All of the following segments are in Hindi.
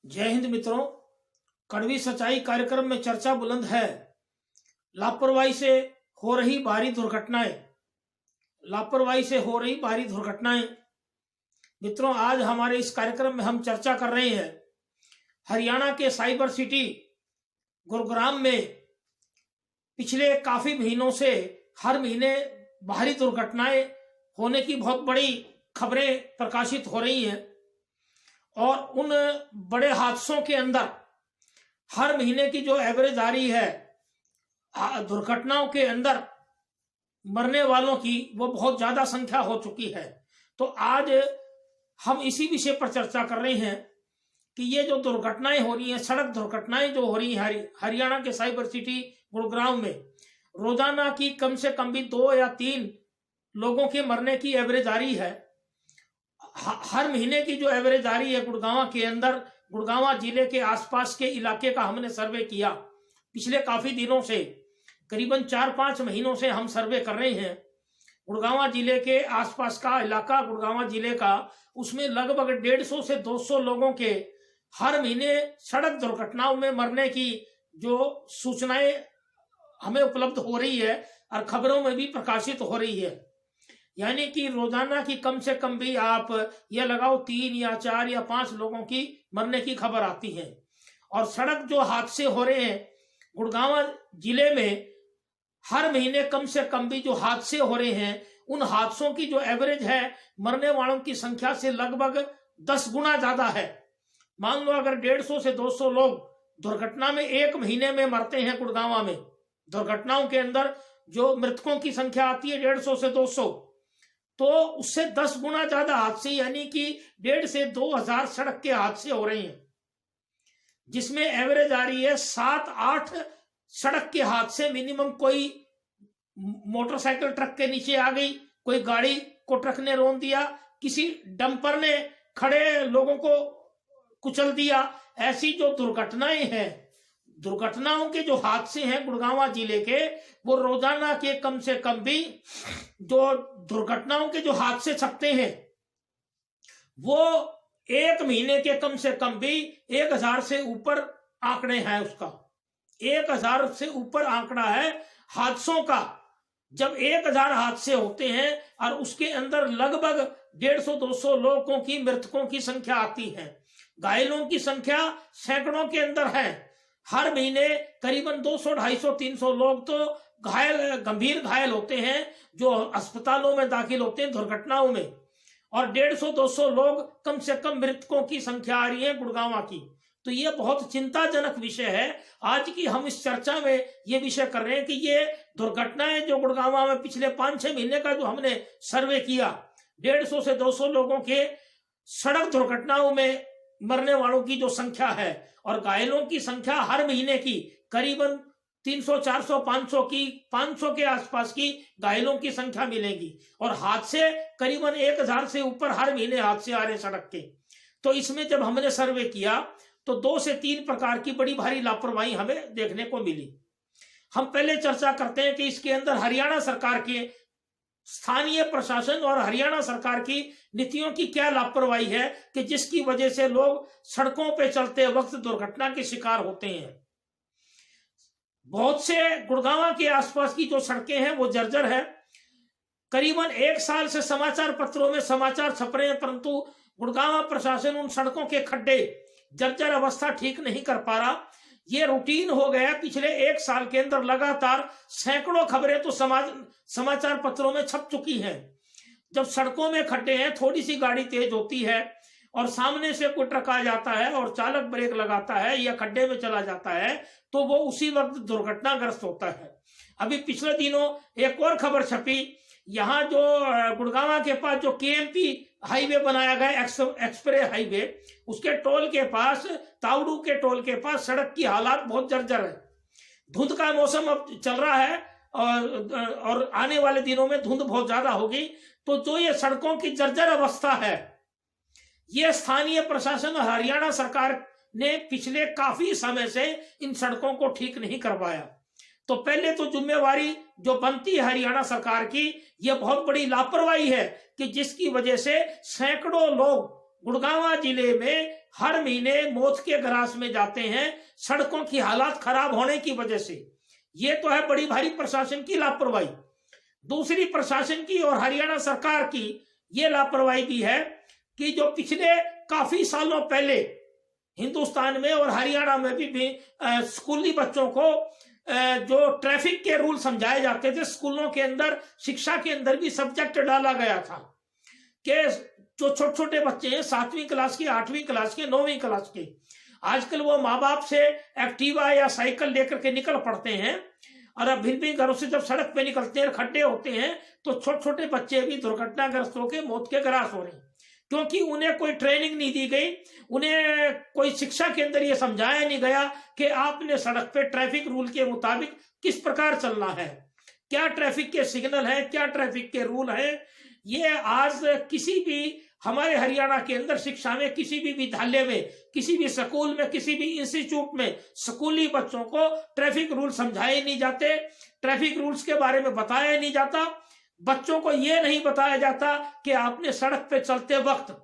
जय हिंद मित्रों। कड़वी सच्चाई कार्यक्रम में चर्चा बुलंद है। लापरवाही से हो रही भारी दुर्घटनाएं। लापरवाही से हो रही भारी दुर्घटनाएं। मित्रों, आज हमारे इस कार्यक्रम में हम चर्चा कर रहे हैं हरियाणा के साइबर सिटी गुरुग्राम में पिछले काफी महीनों से हर महीने भारी दुर्घटनाएं होने की बहुत बड़ी खबरें प्रकाशित हो रही हैं और उन बड़े हादसों के अंदर हर महीने की जो एवरेज आ रही है दुर्घटनाओं के अंदर मरने वालों की, वो बहुत ज्यादा संख्या हो चुकी है। तो आज हम इसी विषय पर चर्चा कर रहे हैं कि ये जो दुर्घटनाएं हो रही हैं, सड़क दुर्घटनाएं जो हो रही हैं हरियाणा के साइबर सिटी गुरुग्राम में, रोजाना की कम से कम भी 2 या 3 लोगों के मरने की एवरेज आ रही है। हर महीने की जो एवरेज आ रही है गुड़गांव के अंदर, गुड़गांव जिले के आसपास के इलाके का हमने सर्वे किया। पिछले काफी दिनों से, करीबन 4-5 महीनों से हम सर्वे कर रहे हैं गुड़गांव जिले के आसपास का इलाका, गुड़गांव जिले का, उसमें लगभग 150 से 200 लोगों के हर महीने सड़क दुर्घटनाओं में मरने की जो सूचनाएं हमें उपलब्ध हो रही है और खबरों में भी प्रकाशित हो रही है। यानी कि रोजाना की कम से कम भी आप यह लगाओ 3 या 4 या 5 लोगों की मरने की खबर आती है। और सड़क जो हादसे हो रहे हैं गुड़गांव जिले में, हर महीने कम से कम भी जो हादसे हो रहे हैं, उन हादसों की जो एवरेज है मरने वालों की संख्या से लगभग 10 गुना ज्यादा है। मान लो अगर 150 से 200 लोग दुर्घटना में एक महीने में मरते हैं गुड़गांव में, दुर्घटनाओं के अंदर जो मृतकों की संख्या आती है 150 से 200, तो उससे 10 गुना ज्यादा हादसे, यानी कि 1,500 से 2,000 सड़क के हादसे हो रहे हैं, जिसमें एवरेज आ रही है 7-8 सड़क के हादसे मिनिमम। कोई मोटरसाइकिल ट्रक के नीचे आ गई, कोई गाड़ी को ट्रक ने रोन दिया, किसी डंपर ने खड़े लोगों को कुचल दिया। ऐसी जो दुर्घटनाएं हैं, दुर्घटनाओं के जो हादसे हैं गुड़गांव जिले के, वो रोजाना के कम से कम भी जो दुर्घटनाओं के जो हादसे छपते हैं, वो एक महीने के कम से कम भी 1000 से ऊपर आंकड़े हैं। उसका 1000 से ऊपर आंकड़ा है हादसों का। जब 1000 हादसे होते हैं और उसके अंदर लगभग 150-200 लोगों की, मृतकों की संख्या आती है, घायलों की संख्या सैकड़ों के अंदर है। हर महीने करीबन 200, 250, 300 लोग तो गंभीर घायल होते हैं, जो अस्पतालों में दाखिल होते हैं दुर्घटनाओं में, और 150-200 लोग कम से कम मृतकों की संख्या आ रही है गुड़गांव की। तो ये बहुत चिंताजनक विषय है। आज की हम इस चर्चा में ये विषय कर रहे हैं कि ये दुर्घटनाएं जो गुड़गांव में पिछले 5-6 महीने का जो हमने सर्वे किया, 150 से 200 लोगों के सड़क दुर्घटनाओं में मरने वालों की जो संख्या है और घायलों की संख्या हर महीने की करीबन 300, 400, 500 की, 500 के आसपास की घायलों की संख्या मिलेगी। और हादसे करीबन 1000 से ऊपर हर महीने हादसे आ रहे सड़क के। तो इसमें जब हमने सर्वे किया तो 2 से 3 प्रकार की बड़ी भारी लापरवाही हमें देखने को मिली। हम पहले चर्चा करते हैं कि इसके अंदर हरियाणा सरकार के स्थानीय प्रशासन और हरियाणा सरकार की नीतियों की क्या लापरवाही है कि जिसकी वजह से लोग सड़कों पे चलते वक्त दुर्घटना के शिकार होते हैं। बहुत से गुड़गांव के आसपास की जो सड़कें हैं वो जर्जर है। करीबन 1 साल से समाचार पत्रों में समाचार छप रहे हैं, परंतु गुड़गांव प्रशासन उन सड़कों के खड्डे, जर्जर अवस्था ठीक नहीं कर पा रहा। ये रूटीन हो गया। पिछले 1 साल के अंदर लगातार सैकड़ों खबरें तो समाचार पत्रों में छप चुकी हैं। जब सड़कों में खड्डे हैं, थोड़ी सी गाड़ी तेज होती है और सामने से कोई ट्रक आ जाता है और चालक ब्रेक लगाता है या खड्डे में चला जाता है, तो वो उसी वक्त दुर्घटनाग्रस्त होता है। अभी पिछले दिनों एक और खबर छपी, यहाँ जो गुड़गांव के पास जो केएमपी हाईवे बनाया गया, एक्सप्रेस हाईवे, उसके टोल के पास, तावड़ू के टोल के पास सड़क की हालात बहुत जर्जर है। धुंध का मौसम अब चल रहा है और आने वाले दिनों में धुंध बहुत ज्यादा होगी। तो जो ये सड़कों की जर्जर अवस्था है, ये स्थानीय प्रशासन और हरियाणा सरकार ने पिछले काफी समय से इन सड़कों को ठीक नहीं करवाया। तो पहले तो जिम्मेवारी जो बनती है हरियाणा सरकार की, यह बहुत बड़ी लापरवाही है कि जिसकी वजह से सैकड़ों लोग गुड़गांव जिले में हर महीने मौत के ग्रास में जाते हैं सड़कों की हालात खराब होने की वजह से। ये तो है बड़ी भारी प्रशासन की लापरवाही। दूसरी प्रशासन की और हरियाणा सरकार की ये लापरवाही भी है कि जो पिछले काफी सालों पहले हिंदुस्तान में और हरियाणा में भी स्कूली बच्चों को जो ट्रैफिक के रूल समझाए जाते थे, स्कूलों के अंदर शिक्षा के अंदर भी सब्जेक्ट डाला गया था कि जो छोटे छोटे बच्चे हैं 7वीं क्लास के, 8वीं क्लास के, 9वीं क्लास के, आजकल वो माँ बाप से एक्टिवा या साइकिल लेकर के निकल पड़ते हैं और अब भिन्न भिन्न घरों से जब सड़क पे निकलते हैं, खड्डे होते हैं, तो छोटे छोटे बच्चे भी दुर्घटनाग्रस्त होकर मौत के ग्रास हो रहे हैं, क्योंकि उन्हें कोई ट्रेनिंग नहीं दी गई, उन्हें कोई शिक्षा के अंदर ये समझाया नहीं गया कि आपने सड़क पे ट्रैफिक रूल के मुताबिक किस प्रकार चलना है, क्या ट्रैफिक के सिग्नल है, क्या ट्रैफिक के रूल है। ये आज किसी भी हमारे हरियाणा के अंदर शिक्षा में, किसी भी विद्यालय में, किसी भी स्कूल में, किसी भी इंस्टीट्यूट में स्कूली बच्चों को ट्रैफिक रूल समझाए नहीं जाते, ट्रैफिक रूल्स के बारे में बताया नहीं जाता। बच्चों को यह नहीं बताया जाता कि आपने सड़क पे चलते वक्त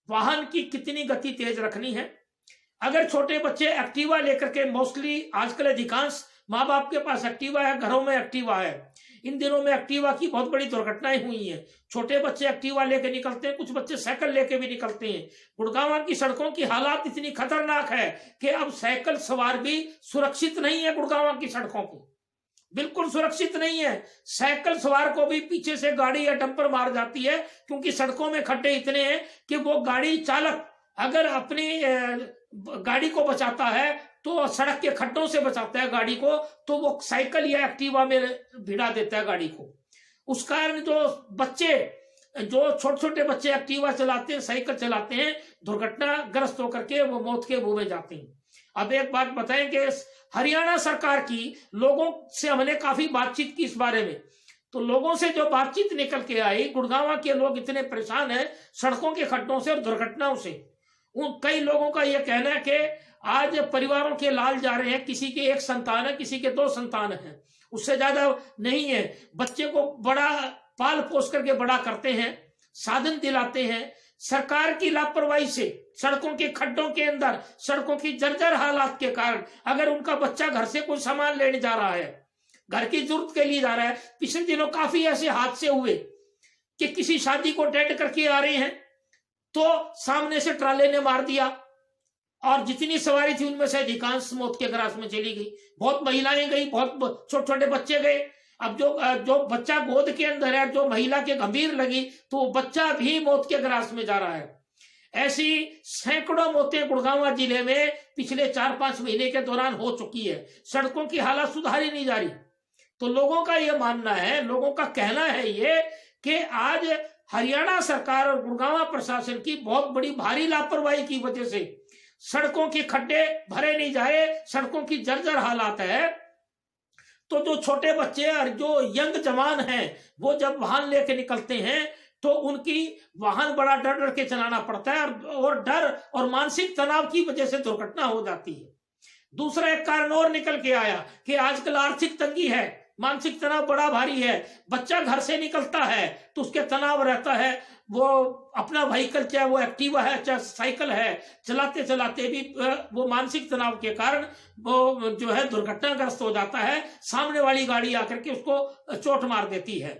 वाहन की कितनी गति तेज रखनी है। अगर छोटे बच्चे एक्टिवा लेकर के, मोस्टली आजकल अधिकांश माँ बाप के पास एक्टिवा है, घरों में एक्टिवा है, इन दिनों में एक्टिवा की बहुत बड़ी दुर्घटनाएं हुई हैं। छोटे बच्चे एक्टिवा लेके निकलते हैं, कुछ बच्चे साइकिल लेके भी निकलते हैं। गुड़गांव की सड़कों की हालात इतनी खतरनाक है कि अब साइकिल सवार भी सुरक्षित नहीं है। गुड़गांव की सड़कों की बिल्कुल सुरक्षित नहीं है। साइकिल सवार को भी पीछे से गाड़ी या डंपर मार जाती है, क्योंकि सड़कों में खड्डे इतने हैं कि वो गाड़ी चालक अगर अपनी गाड़ी को बचाता है तो सड़क के खड्डों से बचाता है गाड़ी को, तो वो साइकिल या एक्टिवा में भिड़ा देता है गाड़ी को। उस कारण जो बच्चे, जो छोटे छोटे बच्चे एक्टिवा चलाते हैं, साइकिल चलाते हैं, दुर्घटनाग्रस्त होकर के वो मौत के मुंह में जाते हैं। अब एक बात बताएं कि हरियाणा सरकार की लोगों से हमने काफी बातचीत की इस बारे में, तो लोगों से जो बातचीत निकल के आई, गुड़गांव के लोग इतने परेशान हैं सड़कों के खड्डों से और दुर्घटनाओं से। उन कई लोगों का यह कहना है कि आज परिवारों के लाल जा रहे हैं, किसी के 1 संतान है, किसी के 2 संतान है, उससे ज्यादा नहीं है। बच्चे को बड़ा पाल पोस करके बड़ा करते हैं, साधन दिलाते हैं। सरकार की लापरवाही से सड़कों के खड्डों के अंदर, सड़कों की जर्जर हालात के कारण अगर उनका बच्चा घर से कोई सामान लेने जा रहा है, घर की जरूरत के लिए जा रहा है, पिछले दिनों काफी ऐसे हादसे हुए कि किसी शादी को अटेंड करके आ रहे हैं तो सामने से ट्राले ने मार दिया और जितनी सवारी थी उनमें से अधिकांश मौत के ग्रास में चली गई। बहुत महिलाएं गई, बहुत छोटे छोटे बच्चे गए। अब जो बच्चा गोद के अंदर है, जो महिला के गंभीर लगी, तो बच्चा भी मौत के ग्रास में जा रहा है। ऐसी सैकड़ों मौतें गुड़गांव जिले में पिछले 4-5 महीने के दौरान हो चुकी है। सड़कों की हालत सुधारी नहीं जा रही। तो लोगों का यह मानना है, लोगों का कहना है ये कि आज हरियाणा सरकार और गुड़गांव प्रशासन की बहुत बड़ी भारी लापरवाही की वजह से सड़कों के खड्डे भरे नहीं जा रहे, सड़कों की जर्जर हालात है। तो जो छोटे बच्चे और जो यंग जवान हैं, वो जब वाहन लेके निकलते हैं तो उनकी वाहन बड़ा डर डर के चलाना पड़ता है और डर और मानसिक तनाव की वजह से दुर्घटना हो जाती है। दूसरा एक कारण और निकल के आया कि आजकल आर्थिक तंगी है, मानसिक तनाव बड़ा भारी है। बच्चा घर से निकलता है तो उसके तनाव रहता है, वो अपना व्हीकल, चाहे वो एक्टिवा है चाहे साइकिल है, चलाते चलाते भी वो मानसिक तनाव के कारण वो जो है दुर्घटनाग्रस्त हो जाता है। सामने वाली गाड़ी आकर के उसको चोट मार देती है।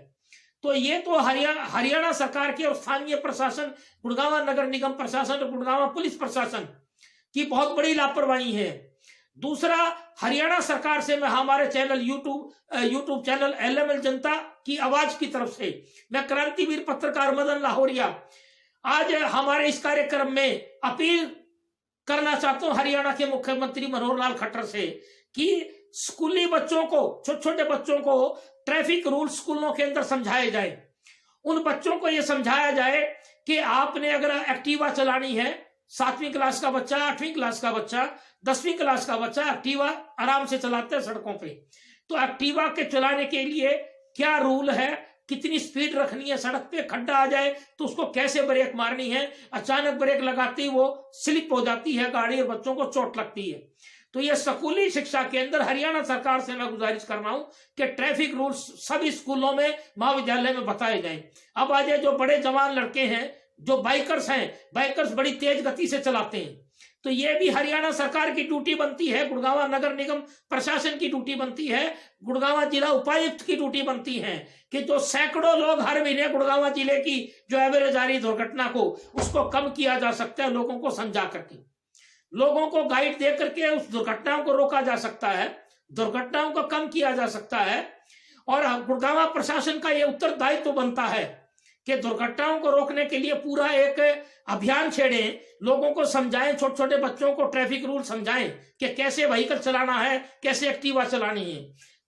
तो ये तो हरियाणा सरकार के और स्थानीय प्रशासन, गुड़गांव नगर निगम प्रशासन और गुड़गांव पुलिस प्रशासन की बहुत बड़ी लापरवाही है। दूसरा, हरियाणा सरकार से मैं हमारे चैनल यूट्यूब चैनल एलएमएल जनता की आवाज की तरफ से मैं क्रांतिवीर पत्रकार मदन लाहौरिया आज हमारे इस कार्यक्रम में अपील करना चाहता हूं हरियाणा के मुख्यमंत्री मनोहर लाल खट्टर से कि स्कूली बच्चों को, छोटे छोटे बच्चों को ट्रैफिक रूल स्कूलों के अंदर समझाए जाए। उन बच्चों को यह समझाया जाए कि आपने अगर एक्टिवा चलानी है, 7वीं क्लास का बच्चा, 8वीं क्लास का बच्चा, 10वीं क्लास का बच्चा एक्टिवा आराम से चलाते हैं सड़कों पे, तो एक्टिवा के चलाने के लिए क्या रूल है, कितनी स्पीड रखनी है, सड़क पे खड्डा आ जाए तो उसको कैसे ब्रेक मारनी है, अचानक ब्रेक लगाते ही वो स्लिप हो जाती है गाड़ी और बच्चों को चोट लगती है। तो ये स्कूली शिक्षा के अंदर हरियाणा सरकार से मैं गुजारिश कर रहा हूं कि ट्रैफिक रूल्स सभी स्कूलों में, महाविद्यालय में बताए जाएं। अब आज जो बड़े जवान लड़के हैं, जो बाइकर्स हैं, बाइकर्स बड़ी तेज गति से चलाते हैं, तो ये भी हरियाणा सरकार की ड्यूटी बनती है, गुड़गांव नगर निगम प्रशासन की ड्यूटी बनती है, गुड़गांव जिला उपायुक्त की ड्यूटी बनती है कि जो सैकड़ों लोग हर महीने गुड़गांव जिले की जो एवरेज आ रही दुर्घटना को उसको कम किया जा सकता है, लोगों को समझा करके, लोगों को गाइड दे करके उस दुर्घटनाओं को रोका जा सकता है, दुर्घटनाओं को कम किया जा सकता है। और गुड़गांव प्रशासन का यह उत्तरदायित्व तो बनता है कि दुर्घटनाओं को रोकने के लिए पूरा एक अभियान छेड़ें, लोगों को समझाएं, छोटे छोटे बच्चों को ट्रैफिक रूल समझाएं कि कैसे व्हीकल चलाना है, कैसे एक्टिवा चलानी है।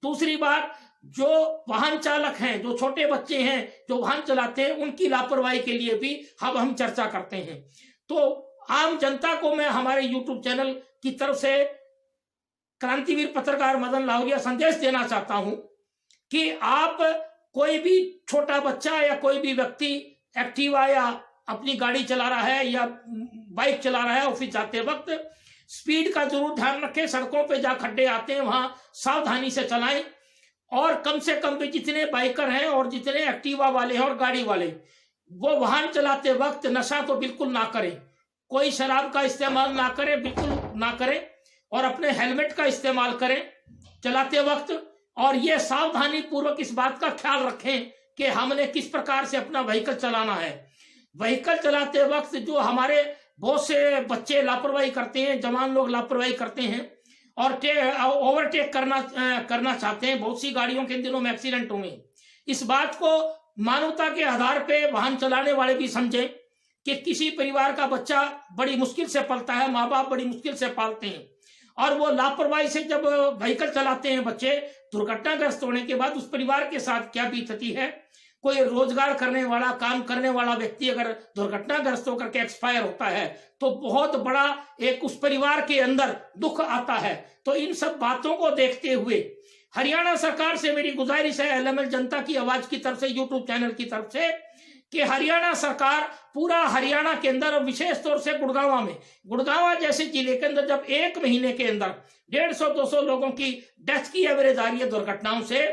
दूसरी बात, जो वाहन चालक हैं, जो छोटे बच्चे हैं जो वाहन चलाते हैं, उनकी लापरवाही के लिए भी हम चर्चा करते हैं। तो आम जनता को मैं हमारे YouTube चैनल की तरफ से क्रांतिवीर पत्रकार मदन लाहौरिया संदेश देना चाहता हूं कि आप कोई भी छोटा बच्चा या कोई भी व्यक्ति एक्टिवा या अपनी गाड़ी चला रहा है या बाइक चला रहा है, ऑफिस जाते वक्त स्पीड का जरूर ध्यान रखें। सड़कों पे जहां खड्डे आते हैं वहां सावधानी से चलाएं, और कम से कम भी जितने बाइकर हैं और जितने एक्टिवा वाले हैं और गाड़ी वाले, वो वाहन चलाते वक्त नशा तो बिल्कुल ना करें, कोई शराब का इस्तेमाल ना करें, बिल्कुल ना करें, और अपने हेलमेट का इस्तेमाल करें चलाते वक्त। और ये सावधानी पूर्वक इस बात का ख्याल रखें कि हमने किस प्रकार से अपना व्हीकल चलाना है। व्हीकल चलाते वक्त जो हमारे बहुत से बच्चे लापरवाही करते हैं, जवान लोग लापरवाही करते हैं और ओवरटेक करना चाहते हैं। बहुत सी गाड़ियों के दिनों में एक्सीडेंट हुए। इस बात को मानवता के आधार पे वाहन चलाने वाले भी समझें कि किसी परिवार का बच्चा बड़ी मुश्किल से पलता है, माँ बाप बड़ी मुश्किल से पालते हैं, और वो लापरवाही से जब व्हीकल चलाते हैं बच्चे, दुर्घटनाग्रस्त होने के बाद उस परिवार के साथ क्या बीतती है। कोई रोजगार करने वाला, काम करने वाला व्यक्ति अगर दुर्घटनाग्रस्त होकर के एक्सपायर होता है तो बहुत बड़ा एक उस परिवार के अंदर दुख आता है। तो इन सब बातों को देखते हुए हरियाणा सरकार से मेरी गुजारिश है, एलएमएल जनता की आवाज की तरफ से, यूट्यूब चैनल की तरफ से, कि हरियाणा सरकार पूरा हरियाणा के अंदर और विशेष तौर से गुड़गांव जैसे जिले के अंदर जब एक महीने के अंदर 150-200 लोगों की डेथ की एवरेज आ रही है दुर्घटनाओं से,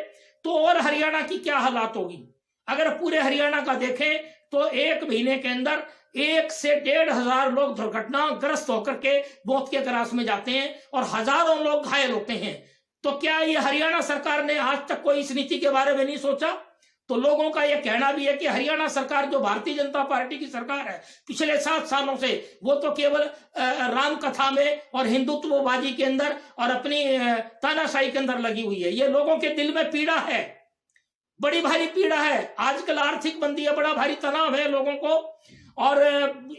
तो और हरियाणा की क्या हालात होगी। अगर पूरे हरियाणा का देखें तो एक महीने के अंदर 1 से 1,500 लोग दुर्घटनाग्रस्त होकर के मौत के ग्रास में जाते हैं और हजारों लोग घायल होते हैं। तो क्या ये हरियाणा सरकार ने आज तक कोई इस नीति के बारे में नहीं सोचा? तो लोगों का यह कहना भी है कि हरियाणा सरकार जो भारतीय जनता पार्टी की सरकार है पिछले 7 सालों से, वो तो केवल राम कथा में और हिंदुत्वबाजी के अंदर और अपनी तानाशाही के अंदर लगी हुई है। ये लोगों के दिल में पीड़ा है, बड़ी भारी पीड़ा है। आजकल आर्थिक मंदी है, बड़ा भारी तनाव है लोगों को, और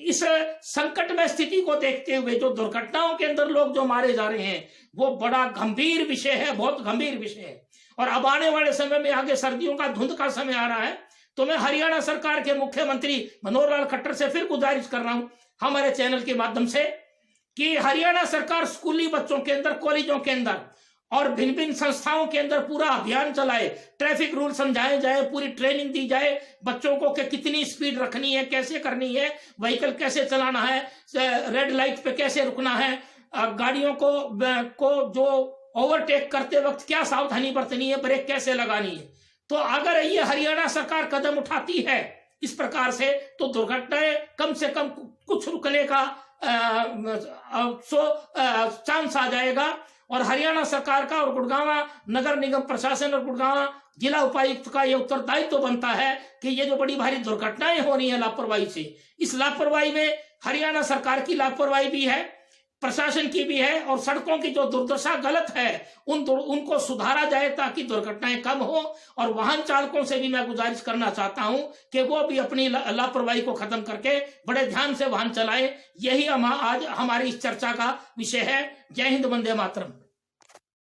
इस संकट में स्थिति को देखते हुए जो दुर्घटनाओं के अंदर लोग जो मारे जा रहे हैं वो बड़ा गंभीर विषय है, बहुत गंभीर विषय है। और अब आने वाले समय में, आगे सर्दियों का धुंध का समय आ रहा है, तो मैं हरियाणा सरकार के मुख्यमंत्री मनोहर लाल खट्टर से फिर गुजारिश कर रहा हूं हमारे चैनल के माध्यम से कि हरियाणा सरकार स्कूली बच्चों के अंदर, कॉलेजों के अंदर और भिन्न भिन्न संस्थाओं के अंदर पूरा अभियान चलाए, ट्रैफिक रूल समझाए जाए, पूरी ट्रेनिंग दी जाए बच्चों को कि कितनी स्पीड रखनी है, कैसे करनी है, व्हीकल कैसे चलाना है, रेड लाइट पे कैसे रुकना है, गाड़ियों को जो ओवरटेक करते वक्त क्या सावधानी बरतनी है, ब्रेक कैसे लगानी है। तो अगर ये हरियाणा सरकार कदम उठाती है इस प्रकार से तो दुर्घटनाएं कम से कम कुछ रुकने का चांस आ जाएगा। और हरियाणा सरकार का और गुड़गांव नगर निगम प्रशासन और गुड़गांव जिला उपायुक्त का यह उत्तरदायित्व बनता है कि ये जो बड़ी भारी दुर्घटनाएं हो रही है लापरवाही से, इस लापरवाही में हरियाणा सरकार की लापरवाही भी है, प्रशासन की भी है, और सड़कों की जो दुर्दशा गलत है उनको सुधारा जाए ताकि दुर्घटनाएं कम हो। और वाहन चालकों से भी मैं गुजारिश करना चाहता हूं कि वो भी अपनी लापरवाही को खत्म करके बड़े ध्यान से वाहन चलाएं। यही आज हमारी इस चर्चा का विषय है। जय हिंद, वंदे मातरम।